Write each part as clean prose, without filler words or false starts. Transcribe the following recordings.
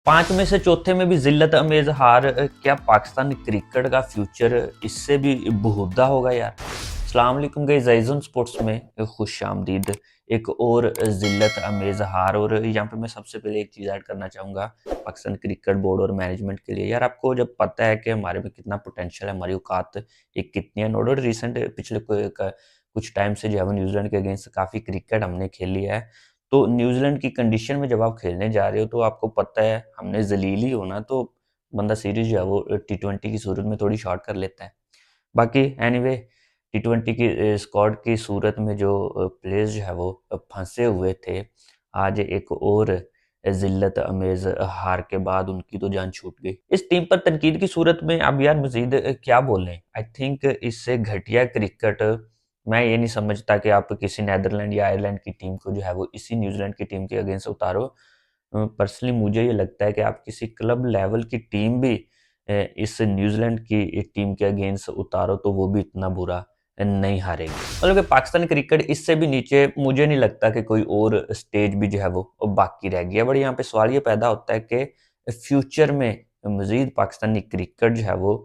5 में से चौथे में भी ज़िल्लत अमेज़ हार क्या पाकिस्तान क्रिकेट का फ्यूचर इससे भी बेहुदा होगा यार? अस्सलाम वालेकुम गाइस, आइज़न स्पोर्ट्स में खुशामदीद। एक और ज़िल्लत अमेज़ हार और यहाँ पे मैं सबसे पहले एक चीज़ ऐड करना चाहूँगा पाकिस्तान क्रिकेट बोर्ड और मैनेजमेंट के लिए। यार आपको जब पता है कि हमारे में कितना पोटेंशियल है, हमारी औकात एक कितनी है, नो डाउट रिसेंट पिछले कुछ टाइम से जो है वो न्यूज़ीलैंड के अगेंस्ट काफ़ी क्रिकेट हमने खेली है। तो न्यूज़ीलैंड की कंडीशन में जब आप खेलने जा रहे हो तो आपको पता है हमने ज़लील ही होना, तो बंदा सीरीज़ जो है वो टी20 की सूरत में थोड़ी शॉर्ट कर लेता है। बाकी एनीवे टी20 की स्क्वाड की सूरत में जो प्लेयर्स जो है वो फँसे हुए थे, आज एक और ज़िल्लत अमेज़ हार के बाद उनकी तो जान छूट गई। इस टीम पर तनकीद की सूरत में अब यार मज़ीद क्या बोलें? आई थिंक इससे घटिया क्रिकेट मैं ये नहीं समझता कि आप किसी नीदरलैंड या आयरलैंड की टीम को जो है वो इसी न्यूज़ीलैंड की टीम के अगेंस्ट उतारो। पर्सनली मुझे ये लगता है कि आप किसी क्लब लेवल की टीम भी इस न्यूज़ीलैंड की टीम के अगेंस्ट उतारो तो वो भी इतना बुरा नहीं हारेगी। मतलब कि पाकिस्तान क्रिकेट इससे भी नीचे मुझे नहीं लगता कि कोई और स्टेज भी जो है वो बाकी रह गया। बट यहाँ पे सवाल ये पैदा होता है कि फ्यूचर में मज़ीद पाकिस्तानी क्रिकेट जो है वो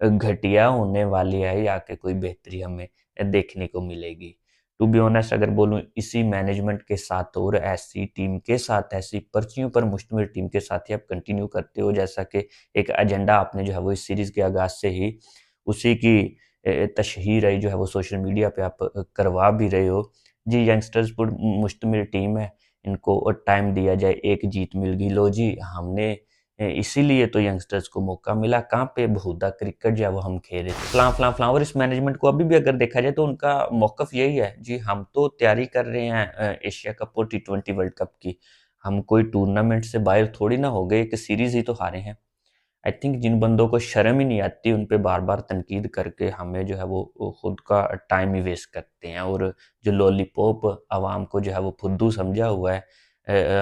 घटिया होने वाली है या कि कोई बेहतरी हमें देखने को मिलेगी। टू बी ऑनेस्ट अगर बोलूँ इसी मैनेजमेंट के साथ और ऐसी टीम के साथ, ऐसी पर्चियों पर मुश्तमिल टीम के साथ ही आप कंटिन्यू करते हो, जैसा कि एक एजेंडा आपने जो है वो इस सीरीज़ के आगाज़ से ही उसी की तशहीर है जो है वो सोशल मीडिया पे आप करवा भी रहे हो। जी, यंगस्टर्स पर मुश्तमिल टीम है, इनको टाइम दिया जाए, एक जीत मिल गई, लो जी हमने इसीलिए तो यंगस्टर्स को मौका मिला, कहाँ पे बेहुदा क्रिकेट जो है वो हम खेल रहे थे। फलां-फलां-फलां और इस मैनेजमेंट को अभी भी अगर देखा जाए तो उनका मौक़िफ़ यही है, जी हम तो तैयारी कर रहे हैं एशिया कप और टी20 वर्ल्ड कप की, हम कोई टूर्नामेंट से बाहर थोड़ी ना हो गए, एक सीरीज़ ही तो हारे हैं। आई थिंक जिन बंदों को शर्म ही नहीं आती उन पे बार-बार तनकीद करके हमें जो है वो खुद का टाइम ही वेस्ट करते हैं और जो लॉलीपॉप अवाम को जो है वो फुद्दू समझा हुआ है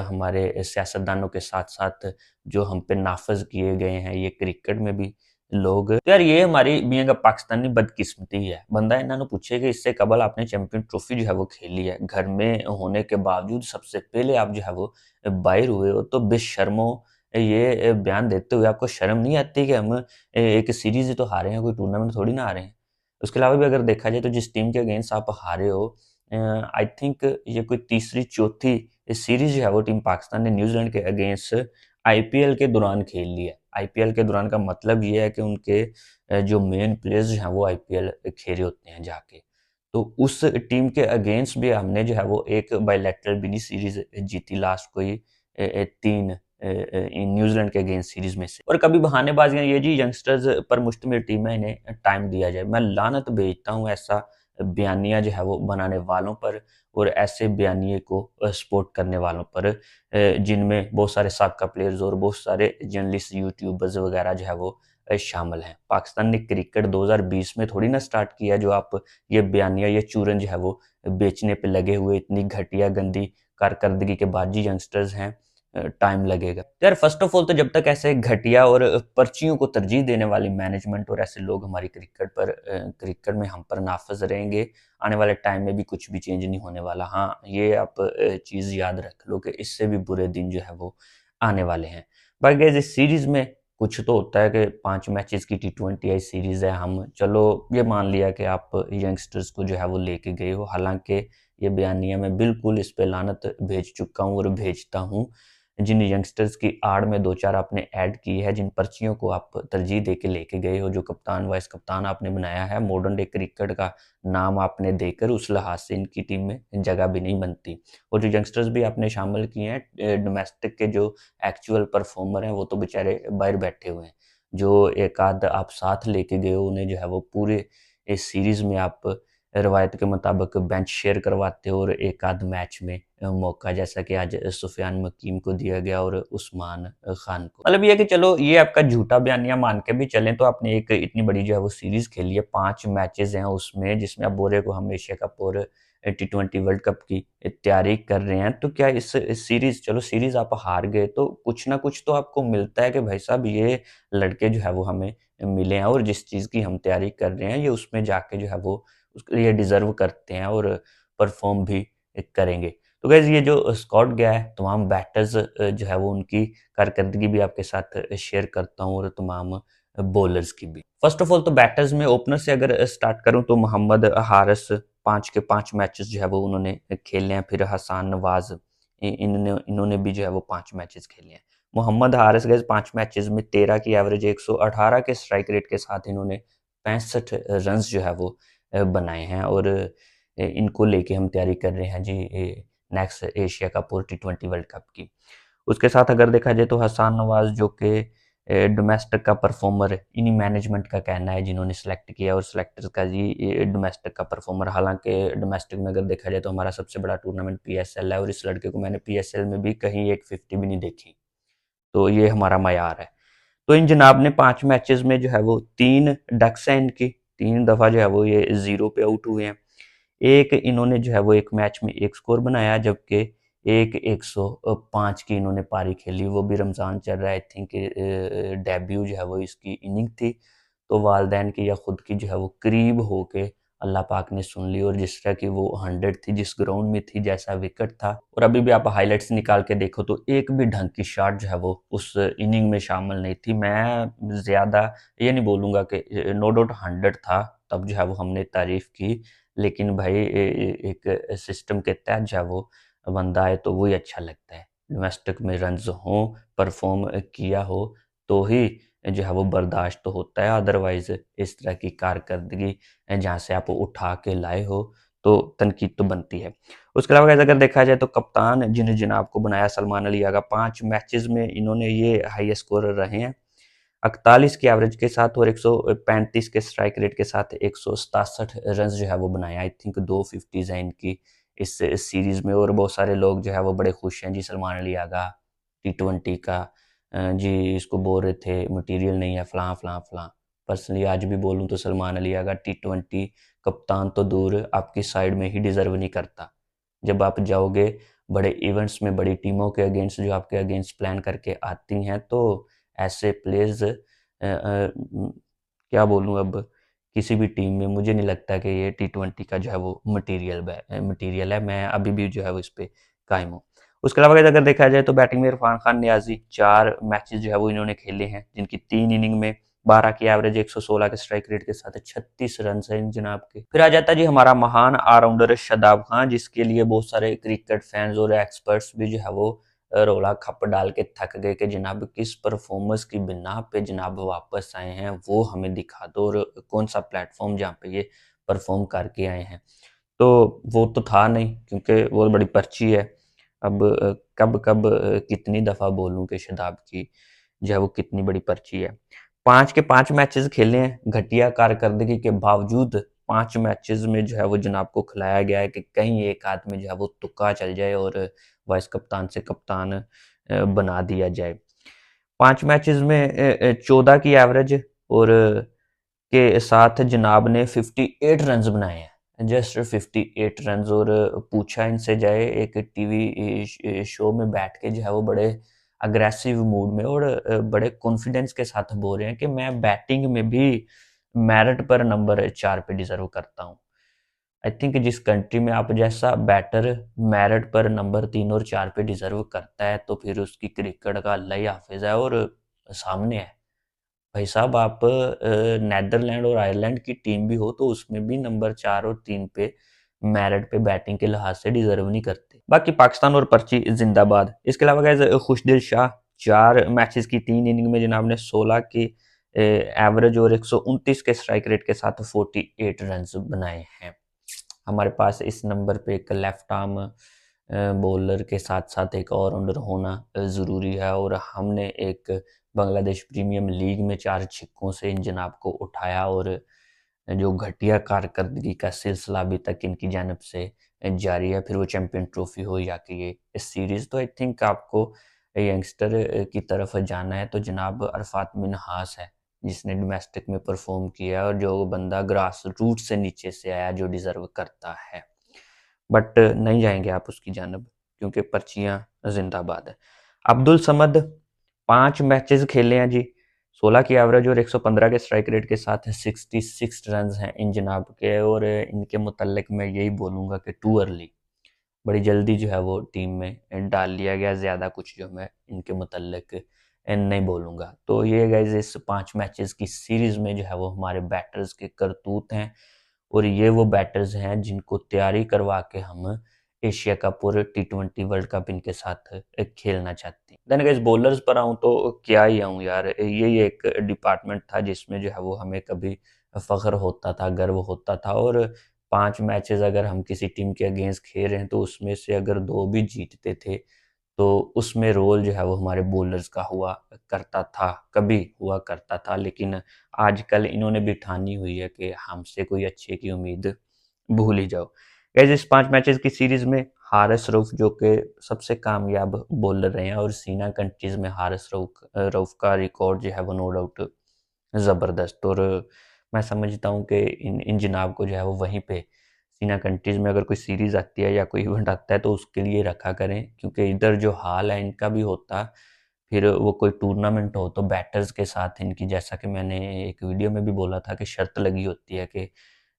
हमारे सियासतदानों के साथ-साथ जो हम पे नाफ़ज़ किए गए हैं ये क्रिकेट में भी लोग। तो यार ये हमारी मियाँ का पाकिस्तानी बदकिस्मती है। बंदा इन्हां नूं पूछे कि इससे कबल आपने चैंपियन ट्रॉफी जो है वो खेली है, घर में होने के बावजूद सबसे पहले आप जो है वो बाहर हुए हो, तो बेशर्मो ये बयान देते हुए आपको शर्म नहीं आती कि हम एक सीरीज़ ही तो हारे हैं, कोई टूर्नामेंट थोड़ी ना हारे हैं। उसके अलावा भी अगर देखा जाए तो जिस टीम के अगेंस्ट आप हारे हो आई थिंक ये कोई तीसरी चौथी सीरीज़ जो है वो टीम पाकिस्तान ने न्यूज़ीलैंड के अगेंस्ट आईपीएल के दौरान खेल ली है। आईपीएल के दौरान का मतलब ये है कि उनके जो मेन प्लेयर्स हैं वो आईपीएल खेले होते हैं जाके। तो उस टीम के अगेंस्ट भी हमने जो है वो एक बायलैटरल मिनी सीरीज़ जीती लास्ट कोई 3 न्यूज़ीलैंड के अगेंस्ट सीरीज़ में से। और कभी बहानेबाज़ियाँ ये जी यंगस्टर्स पर मुश्तमिल टीम है इन्हें टाइम दिया जाए। मैं लानत भेजता हूँ ऐसा बयानिया जो है वो बनाने वालों पर और ऐसे बयानिए को सपोर्ट करने वालों पर जिनमें बहुत सारे साबका प्लेयर्स और बहुत सारे जर्नलिस्ट, यूट्यूबर्स वगैरह जो है वो शामिल हैं। पाकिस्तान ने क्रिकेट 2020 में थोड़ी ना स्टार्ट किया है जो आप ये बयानिया, ये चूरन जो है वो बेचने पे लगे हुए इतनी घटिया गंदी कारकर्दगी के बाद जी यंगस्टर्स हैं टाइम लगेगा। तो यार फर्स्ट ऑफ ऑल तो जब तक ऐसे घटिया और पर्चियों को तरजीह देने वाली मैनेजमेंट और ऐसे लोग हमारी क्रिकेट में हम पर नाफ़ज़ रहेंगे, आने वाले टाइम में भी कुछ भी चेंज नहीं होने वाला। हाँ, ये आप चीज़ याद रख लो कि इससे भी बुरे दिन जो है वो आने वाले हैं। बाकी गाइज़ इस सीरीज़ में कुछ तो होता है कि 5 मैचेज़ की टी20 सीरीज़ है, हम चलो ये मान लिया कि आप यंगस्टर्स को जो है वो लेके गए हो। हालाँकि ये बयानिया मैं बिल्कुल इस पे लानत भेज चुका हूँ और भेजता हूँ। जिन यंगस्टर्स की आड़ में 2-4 आपने ऐड की है, जिन पर्चियों को आप तरजीह दे के लेके गए हो, जो कप्तान, वाइस कप्तान आपने बनाया है, मॉडर्न डे क्रिकेट का नाम आपने देकर उस लिहाज से इनकी टीम में जगह भी नहीं बनती। और जो यंगस्टर्स भी आपने शामिल किए हैं डोमेस्टिक के जो एक्चुअल परफॉर्मर हैं, वो तो बेचारे बाहर बैठे हुए हैं। जो एक आध आप साथ लेके गए हो, उन्हें जो है वो पूरे इस सीरीज़ में आप रवायत के मुताबिक बेंच शेयर करवाते हो और एक आध मैच में मौका जैसा कि आज सुफियान मकीम को दिया गया और उस्मान खान को। मतलब ये है कि चलो ये आपका झूठा बयानिया मान के भी चलें तो आपने एक इतनी बड़ी जो है वो सीरीज़ खेली है, 5 मैचेज़ हैं उसमें जिसमें आप बोल रहे हो हम एशिया कप और टी20 वर्ल्ड कप की तैयारी कर रहे हैं। तो क्या इस सीरीज़ चलो सीरीज़ आप हार गए तो कुछ ना कुछ तो आपको मिलता है कि भाई साहब ये लड़के जो है वो हमें मिले हैं और जिस चीज़ की हम तैयारी कर रहे हैं ये उसमें जाके जो है वो उसके लिए डिज़र्व करते हैं और परफ़ॉर्म भी करेंगे। तो गाइज ये जो स्कॉट गया है, तमाम बैटर्स जो है वो उनकी कारकर्दगी भी आपके साथ शेयर करता हूँ और तमाम बॉलर्स की भी। फर्स्ट ऑफ ऑल तो बैटर्स में ओपनर से अगर स्टार्ट करूँ तो मोहम्मद हारिस 5 के 5 मैचेस जो है वो उन्होंने खेले हैं। फिर हसन नवाज इन्होंने भी जो है वो 5 मैचेस खेले हैं। मोहम्मद हारिस गए 5 मैचेस में 13 की एवरेज 118 के स्ट्राइक रेट के साथ इन्होंने 65 रन्स जो है वो बनाए हैं और इनको लेके हम तैयारी कर रहे हैं जी नेक्स्ट एशिया कप और टी20 वर्ल्ड कप की। उसके साथ अगर देखा जाए तो हसन नवाज जो कि डोमेस्टिक का परफॉर्मर इन्हीं मैनेजमेंट का कहना है जिन्होंने सेलेक्ट किया और सेलेक्टर्स का जी डोमेस्टिक का परफॉर्मर। हालांकि डोमेस्टिक में अगर देखा जाए तो हमारा सबसे बड़ा टूर्नामेंट पीएसएल है और इस लड़के को मैंने पीएसएल में भी कहीं 150 भी नहीं देखी, तो ये हमारा मयार है। तो इन जनाब ने 5 मैचेस में जो है वो 3 डक्स हैं इनकी, 3 दफ़ा जो है वो ये 0 पे आउट हुए हैं। एक इन्होंने जो है वो एक मैच में 1 स्कोर बनाया, जबकि एक 105 की इन्होंने पारी खेली, वो भी रमज़ान चल रहा है। आई थिंक डेब्यू जो है वो इसकी इनिंग थी, तो वालदैन की या खुद की जो है वो करीब होके अल्लाह पाक ने सुन ली और जिस तरह की वो 100 थी, जिस ग्राउंड में थी, जैसा विकेट था और अभी भी आप हाइलाइट्स निकाल के देखो तो एक भी ढंग की शॉट जो है वो उस इनिंग में शामिल नहीं थी। मैं ज़्यादा ये नहीं बोलूँगा कि नो डाउट 100 था, तब जो है वो हमने तारीफ़ की, लेकिन भाई एक सिस्टम के तहत जो है वो बंदा है तो वही अच्छा लगता है। डोमेस्टिक में रन्स हों, परफॉर्म किया हो तो ही जो है वो बर्दाश्त तो होता है, अदरवाइज़ इस तरह की कारकर्दगी जहाँ से आप उठा के लाए हो तो तनकीद तो बनती है। उसके अलावा गाइस अगर देखा जाए तो कप्तान जिन्हें जिनाब को बनाया सलमान अली आगा, 5 मैचेज़ में इन्होंने ये हाईएस्ट स्कोरर रहे हैं। 41 की एवरेज के साथ और 135 के स्ट्राइक रेट के साथ 167 रन्स जो है वो बनाए। आई थिंक 2 50s हैं इनकी इस सीरीज़ में और बहुत सारे लोग जो है वो बड़े खुश हैं जी सलमान अली आगा टी20 का जी इसको बोल रहे थे मटीरियल नहीं है फलां फलां फलां। पर्सनली आज भी बोलूँ तो सलमान अली आगा टी20 कप्तान तो दूर आपकी साइड में ही डिज़र्व नहीं करता। जब आप जाओगे बड़े इवेंट्स में बड़ी टीमों के अगेंस्ट जो आपके अगेंस्ट प्लान करके आती हैं तो ऐसे प्लेयर्स क्या बोलूँ अब किसी भी टीम में मुझे नहीं लगता कि ये टी20 का जो है वो मटीरियल है। मैं अभी भी जो है वो इस पे कायम हूँ। उसके अलावा अगर देखा जाए तो बैटिंग में इरफान खान नियाजी 4 मैचेस जो है वो इन्होंने खेले हैं, जिनकी 3 इनिंग में 12 की एवरेज 116 के स्ट्राइक रेट के साथ 36 रन है इन जनाब के। फिर आ जाता है जी हमारा महान ऑलराउंडर शादाब खान, जिसके लिए बहुत सारे क्रिकेट फैंस और एक्सपर्ट्स भी जो है वो रोला खप डाल के थक गए कि जनाब किस परफॉर्मेंस की बिना पे जनाब वापस आए हैं, वो हमें दिखा दो और कौन सा प्लेटफॉर्म जहाँ पे ये परफॉर्म करके आए हैं। तो वो तो था नहीं क्योंकि वो बड़ी पर्ची है। अब कब कब कितनी दफ़ा बोलूँ कि शादाब की जो है वो कितनी बड़ी पर्ची है। 5 के 5 मैचेस खेले हैं, घटिया कारकर्दगी के बावजूद 5 मैचेस में जो है वो जनाब को खिलाया गया है कि कहीं एक आध में जो है वो तुक्का चल जाए और वाइस कप्तान से कप्तान बना दिया जाए। 5 मैचेस में 14 की एवरेज और के साथ जनाब ने 58 रन्स बनाए हैं, जस्ट 58 रन्स। और पूछा इनसे जाए एक टीवी शो में बैठ के जो है वो बड़े अग्रेसिव मूड में और बड़े कॉन्फिडेंस के साथ बोल रहे हैं कि मैं बैटिंग में भी मेरिट पर नंबर 4 पे डिजर्व करता हूँ। आई थिंक जिस कंट्री में आप जैसा बैटर मेरिट पर नंबर 3 और 4 पे डिजर्व करता है तो फिर उसकी क्रिकेट का अल्लाह ही हाफिज है और सामने है। भाई साहब आप नीदरलैंड और आयरलैंड की टीम भी हो तो उसमें भी नंबर 4 और 3 पे मेरिट पे बैटिंग के लिहाज से डिजर्व नहीं करते। बाकी पाकिस्तान और पर्ची जिंदाबाद। इसके अलावा गाइस खुशदिल शाह 4 मैचेस की 3 इनिंग में जनाब ने 16 की एवरेज और 129 के स्ट्राइक रेट के साथ 48 रन्स बनाए हैं। हमारे पास इस नंबर पे एक लेफ्ट आर्म बॉलर के साथ साथ एक ऑलराउंडर होना ज़रूरी है और हमने एक बांग्लादेश प्रीमियम लीग में 4 छिक्कों से इन जनाब को उठाया और जो घटिया कारकर्दगी का सिलसिला अभी तक इनकी जानब से जारी है, फिर वो चैंपियन ट्रॉफी हो या कि ये इस सीरीज़। तो आई थिंक आपको यंगस्टर की तरफ जाना है तो जनाब अरफात मिन्हास है जिसने डोमेस्टिक में परफॉर्म किया और जो बंदा ग्रास रूट से नीचे से आया जो डिजर्व करता है। बट नहीं जाएंगे आप उसकी जानब क्योंकि पर्चियां जिंदाबाद है। अब्दुल समद 5 मैचेस खेले हैं जी, 16 की एवरेज और 115 के स्ट्राइक रेट के साथ 66 रन हैं इन जनाब के और इनके मुतल्लिक मैं यही बोलूँगा कि टू अर्ली। बड़ी जल्दी जो है वो टीम में डाल लिया गया। ज़्यादा कुछ जो मैं इनके मुतल्लिक नहीं बोलूँगा। तो ये गाइज़ इस 5 मैचेज़ की सीरीज़ में जो है वो हमारे बैटर्स के करतूत हैं और ये वो बैटर्स हैं जिनको तैयारी करवा के हम एशिया कप और टी20 वर्ल्ड कप इनके साथ खेलना चाहते हैं। देन गाइस बॉलर्स पर आऊँ तो क्या ही आऊँ यार, यही एक डिपार्टमेंट था जिसमें जो है वो हमें कभी फ़ख्र होता था, गर्व होता था और 5 मैचेज़ अगर हम किसी टीम के अगेंस्ट खेल रहे हैं तो उसमें से अगर 2 भी जीतते थे तो उसमें रोल जो है वो हमारे बॉलर्स का हुआ करता था, कभी हुआ करता था। लेकिन आजकल इन्होंने भी ठानी हुई है कि हमसे कोई अच्छे की उम्मीद भूल ही जाओ। गाइस इस 5 मैचेस की सीरीज़ में हारिस रऊफ जो कि सबसे कामयाब बॉलर रहे हैं और सीना कंट्रीज़ में हारिस रऊफ का रिकॉर्ड जो है वो नो डाउट ज़बरदस्त। और मैं समझता हूँ कि इन इन जनाब को जो है वो वहीं पे सीना कंट्रीज़ में अगर कोई सीरीज़ आती है या कोई इवेंट आता है तो उसके लिए रखा करें, क्योंकि इधर जो हाल है इनका भी होता, फिर वो कोई टूर्नामेंट हो तो बैटर्स के साथ इनकी, जैसा कि मैंने एक वीडियो में भी बोला था कि शर्त लगी होती है कि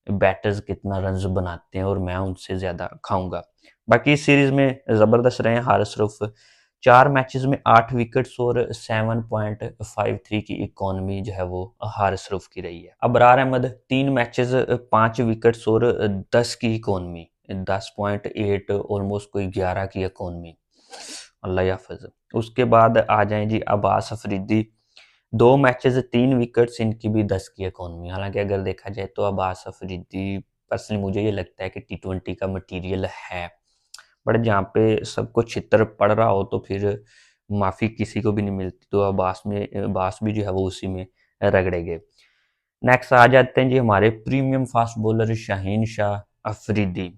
बैटर्स कितना रन्स बनाते हैं और मैं उनसे ज़्यादा खाऊँगा। बाकी इस सीरीज़ में ज़बरदस्त रहे हैं हारिस रऊफ। 4 मैचेज़ में 8 विकेट्स और 7.53 की इकॉनमी जो है वो हारिस रऊफ की रही है। अबरार अहमद 3 मैचेज़ 5 विकेट्स और 10 की इकॉनमी, 10.8 ऑलमोस्ट कोई 11 की इकॉनमी। अल्लाह याफ़िज़। उसके बाद आ जाएँ जी अब्बास अफरीदी, 2 मैचेज़ 3 विकेट्स, इनकी भी 10 की इकॉनमी। हालाँकि अगर देखा जाए तो अब्बास अफरीदी पर्सनली मुझे ये लगता है कि टी20 का मटीरियल है। बट जहाँ पे सबको छितर पड़ रहा हो तो फिर माफ़ी किसी को भी नहीं मिलती, तो अब्बास भी जो है वो उसी में रगड़े गए। नेक्स्ट आ जाते हैं जी हमारे premium fast bowler Shaheen Shah Afridi.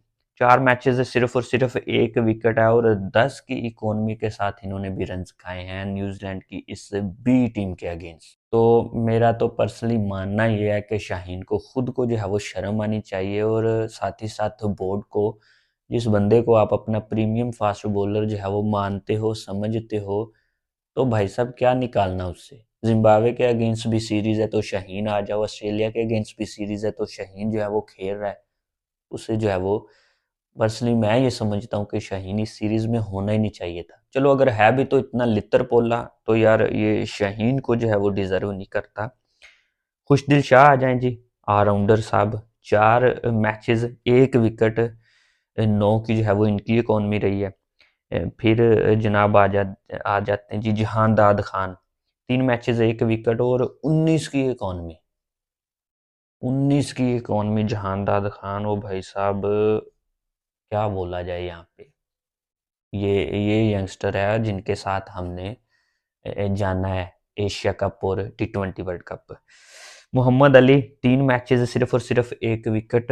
4 matches से सिर्फ़ और सिर्फ़ 1 विकेट है और 10 की इकॉनमी के साथ इन्होंने भी रन्स खाए हैं न्यूज़ीलैंड की इस बी टीम के अगेंस्ट। तो मेरा तो पर्सनली मानना ये है कि शाहीन को खुद को जो है वो शर्म आनी चाहिए और साथ ही साथ बोर्ड को, जिस बंदे को आप अपना प्रीमियम फास्ट बॉलर जो है वो मानते हो, समझते हो, तो भाई साहब क्या निकालना उससे? ज़िम्बाब्वे के अगेंस्ट भी सीरीज़ है तो शाहीन आ जाओ, ऑस्ट्रेलिया के अगेंस्ट भी सीरीज़ है तो शाहीन जो है वो खेल रहा है। उसे जो है वो पर्सनली मैं ये समझता हूँ कि शाहीन इस सीरीज़ में होना ही नहीं चाहिए था। चलो अगर है भी तो इतना लित्तर-पोला तो यार ये शाहीन को जो है वो डिज़र्व नहीं करता। खुशदिल शाह आ जाएँ जी, ऑलराउंडर साहब, 4 मैचेज़ 1 विकेट, 9 की जो है वो इनकी इकॉनमी रही है। फिर जनाब आ जाते हैं जी जहांदाद खान, 3 मैचेज़ 1 विकेट और 19 की इकॉनमी। 19 की इकॉनमी जहांदाद खान, ओ भाई साहब क्या बोला जाए यहाँ पे। ये यंगस्टर है जिनके साथ हमने जाना है एशिया कप और टी20 world cup. Mohammad Ali 3 matches सिर्फ़ और सिर्फ़ 1 विकेट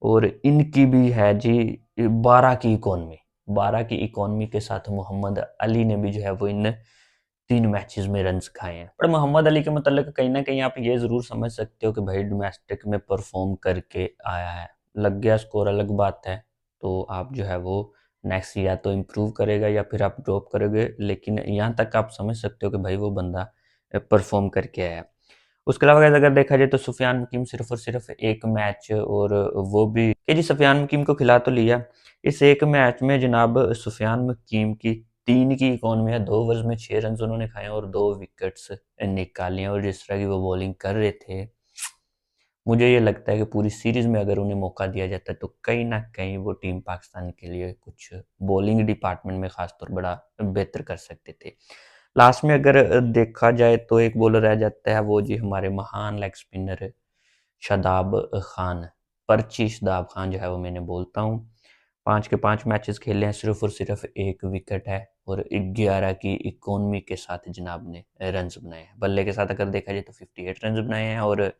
और इनकी भी है जी 12 की इकॉनमी। 12 की इकॉनमी के साथ मोहम्मद अली ने भी जो है वो इन 3 मैचेज़ में रन्स खाए हैं। पर मोहम्मद अली के मतलब कहीं न कहीं आप ये ज़रूर समझ सकते हो कि भाई डोमेस्टिक में परफ़ॉर्म करके आया है। लग गया स्कोर अलग बात है, तो आप जो है वो नेक्स्ट या तो इम्प्रूव करेगा या फिर आप ड्रॉप करोगे, लेकिन यहाँ तक आप समझ सकते हो कि भाई वो बंदा परफ़ॉर्म करके आया है। उसके अलावा गाइस अगर देखा जाए तो सुफियान हकीम सिर्फ़ और सिर्फ़ 1 मैच और वो भी कि जी सुफियान हकीम को खिला तो लिया। इस 1 मैच में जनाब सुफियान हकीम की 3 की इकॉनमी है, 2 ओवर्स में 6 रन्स उन्होंने खाए हैं और 2 विकेट्स निकाले हैं और जिस तरह की वो बॉलिंग कर रहे थे, मुझे ये लगता है कि पूरी सीरीज़ में अगर उन्हें मौका दिया जाता तो कहीं न कहीं वो टीम पाकिस्तान के लिए कुछ बॉलिंग डिपार्टमेंट में ख़ासतौर बड़ा बेहतर कर सकते थे। लास्ट में अगर देखा जाए तो एक बॉलर रह जाता है, वो जी हमारे महान लेग स्पिनर शादाब खान, पर्ची शादाब खान जो है वो मैंने बोलता हूँ। 5 के 5 मैचेस खेले हैं, सिर्फ़ और सिर्फ़ 1 विकेट है और 11 की इकॉनमी के साथ जनाब ने रन्स बनाए हैं। बल्ले के साथ अगर देखा जाए तो 58 रन्स बनाए हैं और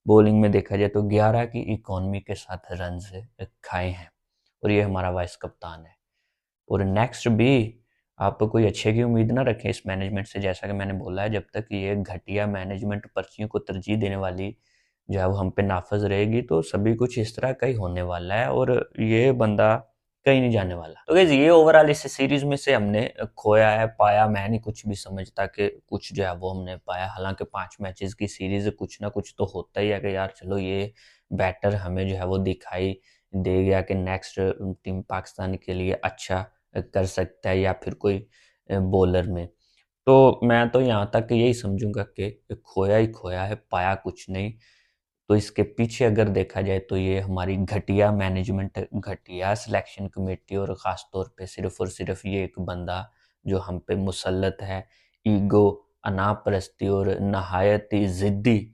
बॉलिंग में देखा जाए तो 11 की इकॉनमी के साथ रन्स खाए हैं और ये हमारा वाइस कप्तान है। और नेक्स्ट भी आप कोई अच्छे की उम्मीद ना रखें इस मैनेजमेंट से, जैसा कि मैंने बोला है जब तक ये घटिया मैनेजमेंट पर्चियों को तरजीह देने वाली जो है वो हम पे नाफज रहेगी तो सभी कुछ इस तरह का ही होने वाला है और ये बंदा कहीं नहीं जाने वाला। तो गाइस ये ओवरऑल इस सीरीज में से हमने खोया है, पाया मैं नहीं कुछ भी समझता कि कुछ जो है वो हमने पाया। हालांकि 5 मैचेस की सीरीज कुछ ना कुछ तो होता ही है कि यार चलो ये बैटर हमें जो है वो दिखाई दे गया कि नेक्स्ट टीम पाकिस्तान के लिए अच्छा कर सकता है या फिर कोई बॉलर में। तो मैं तो यहाँ तक यही समझूंगा कि खोया ही खोया है, पाया कुछ नहीं। तो इसके पीछे अगर देखा जाए तो ये हमारी घटिया मैनेजमेंट, घटिया सिलेक्शन कमेटी और ख़ास तौर पे सिर्फ़ और सिर्फ़ ये एक बंदा जो हम पे मुसल्लत है, ईगो, अनापरस्ती और नहायत ही ज़िद्दी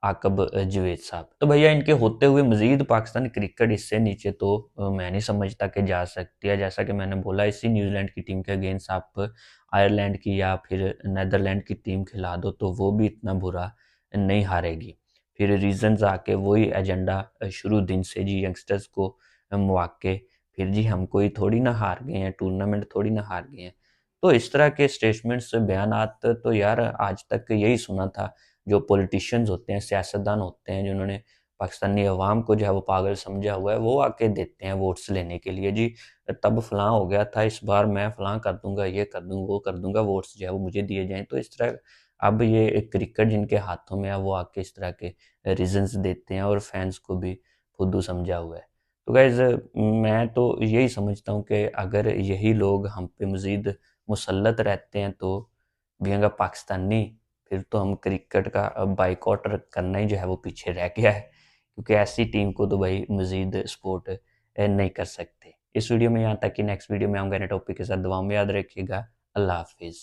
आकब जावेद साहब। तो भैया इनके होते हुए मज़ीद पाकिस्तान क्रिकेट इससे नीचे तो मैं नहीं समझता कि जा सकती है। जैसा कि मैंने बोला, इसी न्यूज़ीलैंड की टीम के अगेंस्ट आप आयरलैंड की या फिर नीदरलैंड की टीम खिला दो तो वो भी इतना बुरा नहीं हारेगी। फिर रीज़न्स आके वही एजेंडा शुरू दिन से जी, यंगस्टर्स को मौके, फिर जी हम कोई थोड़ी ना हार गए हैं, टूर्नामेंट थोड़ी ना हार गए हैं। तो इस तरह के स्टेटमेंट्स, बयानात तो यार आज तक यही सुना था। जो पॉलिटिशियंस होते हैं, सियासतदान होते हैं, जिन्होंने पाकिस्तानी अवाम को जो है वो पागल समझा हुआ है, वो आके देते हैं वोट्स लेने के लिए जी, तब फलां हो गया था, इस बार मैं फलां कर दूंगा, ये कर दूंगा, वो कर दूंगा, वोट्स जो है वो मुझे दिए जाएं। तो इस तरह अब ये क्रिकेट जिनके हाथों में है वो आके इस तरह के रीजंस देते हैं और फैंस को भी फुद्दू समझा हुआ है। तो गाइज मैं तो यही समझता हूँ कि अगर यही लोग हम पे मज़ीद मुसल्लत रहते हैं तो बीइंग अ पाकिस्तानी, फिर तो हम क्रिकेट का बाइकआउट करना ही जो है वो पीछे रह गया है, क्योंकि ऐसी टीम को तो भाई मज़ीद सपोर्ट नहीं कर सकते। इस वीडियो में यहाँ तक कि नेक्स्ट वीडियो में आऊँगा नए टॉपिक के साथ। दुआ में याद रखिएगा। अल्लाह हाफिज़।